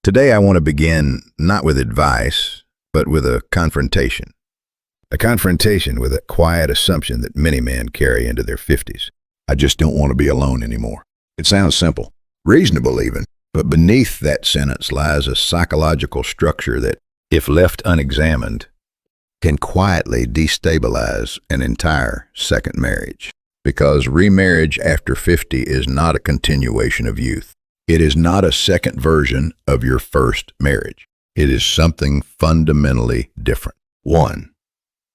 Today I want to begin not with advice, but with a confrontation. A confrontation with a quiet assumption that many men carry into their 50s. I just don't want to be alone anymore. It sounds simple, reasonable even, but beneath that sentence lies a psychological structure that, if left unexamined, can quietly destabilize an entire second marriage. Because remarriage after 50 is not a continuation of youth. It is not a second version of your first marriage. It is something fundamentally different. 1.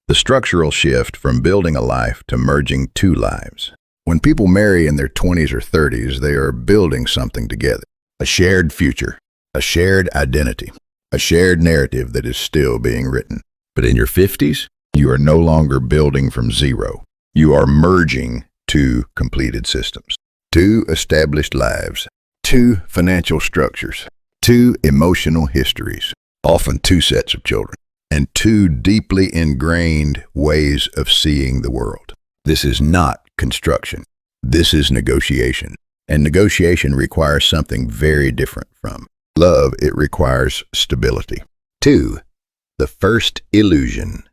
The structural shift from building a life to merging two lives. When people marry in their 20s or 30s, they are building something together. A shared future, a shared identity, a shared narrative that is still being written. But in your 50s, you are no longer building from zero. You are merging two completed systems, two established lives, two financial structures, two emotional histories, often two sets of children, and two deeply ingrained ways of seeing the world. This is not construction. This is negotiation. And negotiation requires something very different from love. It requires stability. 2. The first illusion.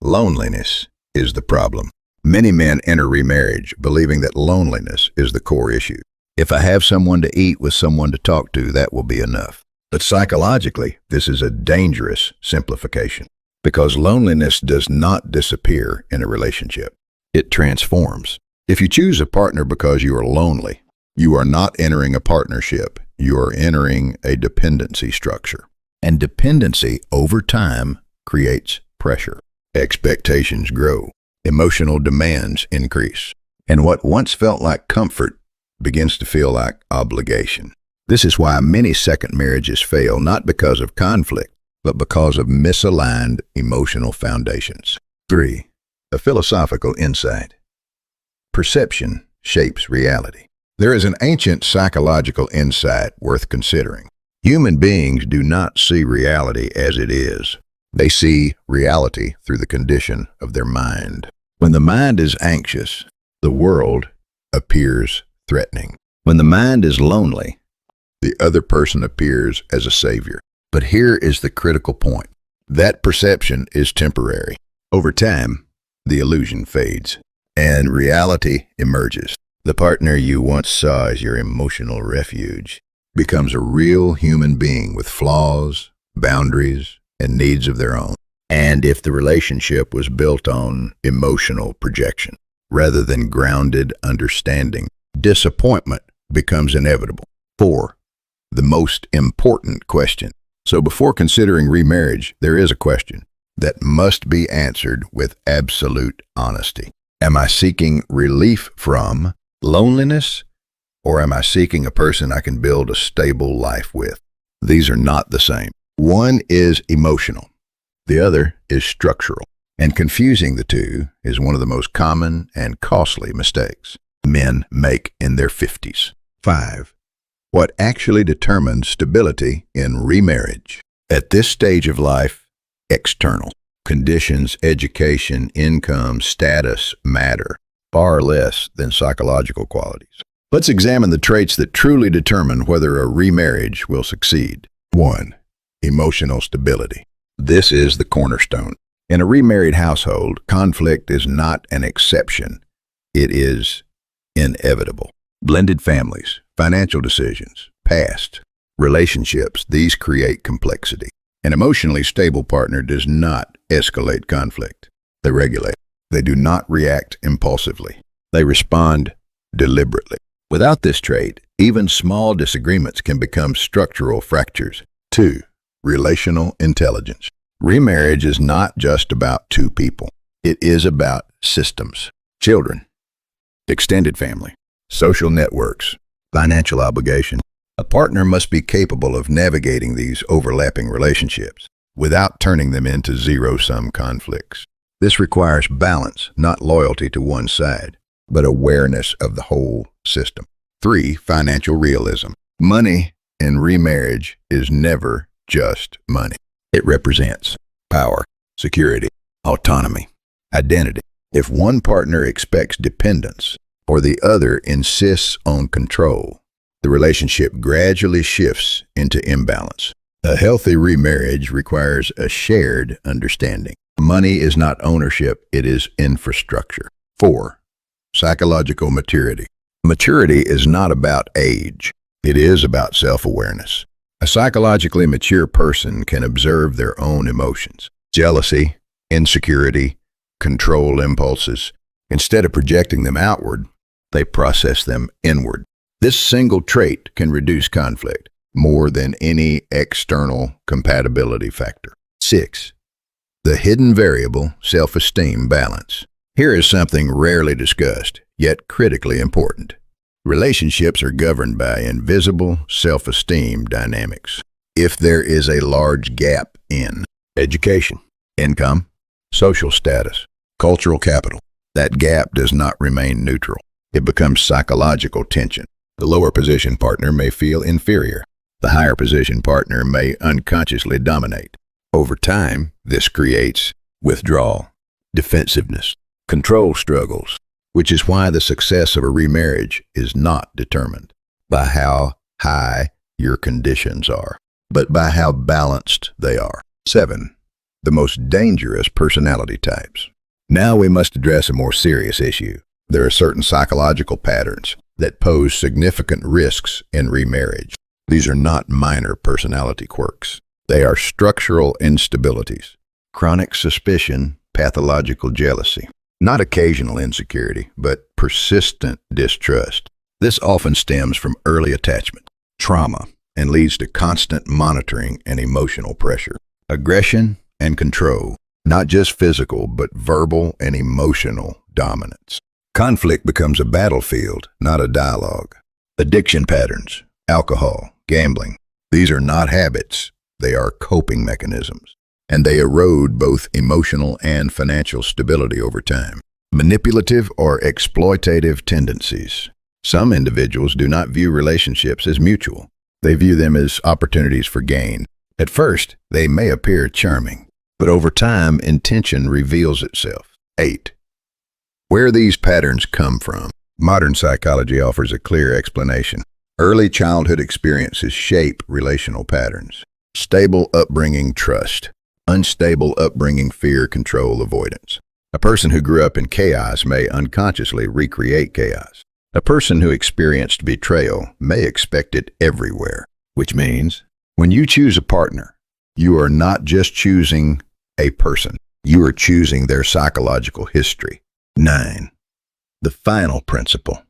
Loneliness is the problem. Many men enter remarriage believing that loneliness is the core issue. If I have someone to eat with someone to talk to, that will be enough. But psychologically, this is a dangerous simplification because loneliness does not disappear in a relationship. It transforms. If you choose a partner because you are lonely, you are not entering a partnership. You are entering a dependency structure. And dependency over time creates pressure. Expectations grow. Emotional demands increase. And what once felt like comfort begins to feel like obligation. This is why many second marriages fail, not because of conflict, but because of misaligned emotional foundations. 3. A philosophical insight. Perception shapes reality. There is an ancient psychological insight worth considering. Human beings do not see reality as it is. They see reality through the condition of their mind. When the mind is anxious, the world appears threatening. When the mind is lonely, the other person appears as a savior. But here is the critical point. That perception is temporary. Over time, the illusion fades, and reality emerges. The partner you once saw as your emotional refuge becomes a real human being with flaws, boundaries, and needs of their own. And if the relationship was built on emotional projection rather than grounded understanding, disappointment becomes inevitable. 4. The most important question. So before considering remarriage, there is a question that must be answered with absolute honesty. Am I seeking relief from loneliness, or am I seeking a person I can build a stable life with? These are not the same. One is emotional. The other is structural. And confusing the two is one of the most common and costly mistakes men make in their 50s. 5. What actually determines stability in remarriage? At this stage of life, external conditions, education, income, status matter far less than psychological qualities. Let's examine the traits that truly determine whether a remarriage will succeed. 1. Emotional stability. This is the cornerstone. In a remarried household, conflict is not an exception. It is inevitable. Blended families, financial decisions, past, relationships, these create complexity. An emotionally stable partner does not escalate conflict. They regulate. They do not react impulsively. They respond deliberately. Without this trait, even small disagreements can become structural fractures. 2. Relational intelligence. Remarriage is not just about two people. It is about systems. Children, extended family, social networks, financial obligation. A partner must be capable of navigating these overlapping relationships without turning them into zero-sum conflicts. This requires balance, not loyalty to one side, but awareness of the whole system. 3. Financial realism. Money in remarriage is never just money. It represents power, security, autonomy, identity. If one partner expects dependence or the other insists on control, the the relationship gradually shifts into imbalance. A healthy remarriage requires a shared understanding. Money is not ownership, it is infrastructure. 4. Psychological maturity. Maturity is not about age. It is about self-awareness. A psychologically mature person can observe their own emotions, jealousy, insecurity, control impulses. Instead of projecting them outward, they process them inward. This single trait can reduce conflict more than any external compatibility factor. 6. The hidden variable, self-esteem balance. Here is something rarely discussed, yet critically important. Relationships are governed by invisible self-esteem dynamics. If there is a large gap in education, income, social status, cultural capital, that gap does not remain neutral. It becomes psychological tension. The lower position partner may feel inferior. The higher position partner may unconsciously dominate. Over time, this creates withdrawal, defensiveness, control struggles, which is why the success of a remarriage is not determined by how high your conditions are, but by how balanced they are. 7. The most dangerous personality types. Now we must address a more serious issue. There are certain psychological patterns that pose significant risks in remarriage. These are not minor personality quirks. They are structural instabilities, chronic suspicion, pathological jealousy, not occasional insecurity, but persistent distrust. This often stems from early attachment, trauma, and leads to constant monitoring and emotional pressure. Aggression and control, not just physical, but verbal and emotional dominance. Conflict becomes a battlefield, not a dialogue. Addiction patterns, alcohol, gambling. These are not habits, they are coping mechanisms, and they erode both emotional and financial stability over time. Manipulative or exploitative tendencies. Some individuals do not view relationships as mutual. They view them as opportunities for gain. At first, they may appear charming, but over time, intention reveals itself. 8. Where these patterns come from. Modern psychology offers a clear explanation. Early childhood experiences shape relational patterns. Stable upbringing, trust. Unstable upbringing, fear, control, avoidance. A person who grew up in chaos may unconsciously recreate chaos. A person who experienced betrayal may expect it everywhere, which means when you choose a partner, you are not just choosing a person, you are choosing their psychological history. 9. The final principle.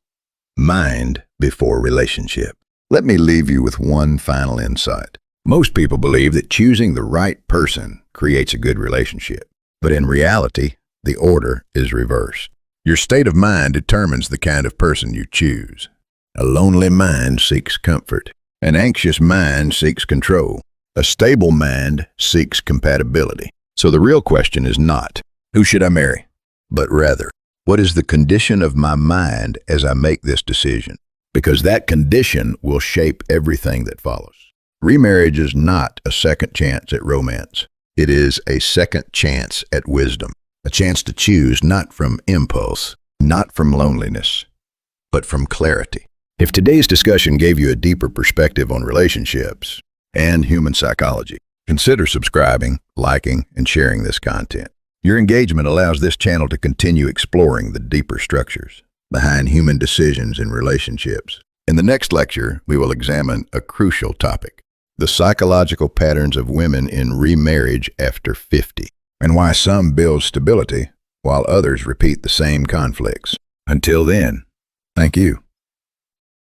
Mind before relationship. Let me leave you with one final insight. Most people believe that choosing the right person creates a good relationship, but in reality, the order is reversed. Your state of mind determines the kind of person you choose. A lonely mind seeks comfort. An anxious mind seeks control. A stable mind seeks compatibility. So the real question is not, who should I marry? But rather, what is the condition of my mind as I make this decision? Because that condition will shape everything that follows. Remarriage is not a second chance at romance. It is a second chance at wisdom. A chance to choose not from impulse, not from loneliness, but from clarity. If today's discussion gave you a deeper perspective on relationships and human psychology, consider subscribing, liking, and sharing this content. Your engagement allows this channel to continue exploring the deeper structures behind human decisions in relationships. In the next lecture, we will examine a crucial topic, the psychological patterns of women in remarriage after 50, and why some build stability while others repeat the same conflicts. Until then, thank you.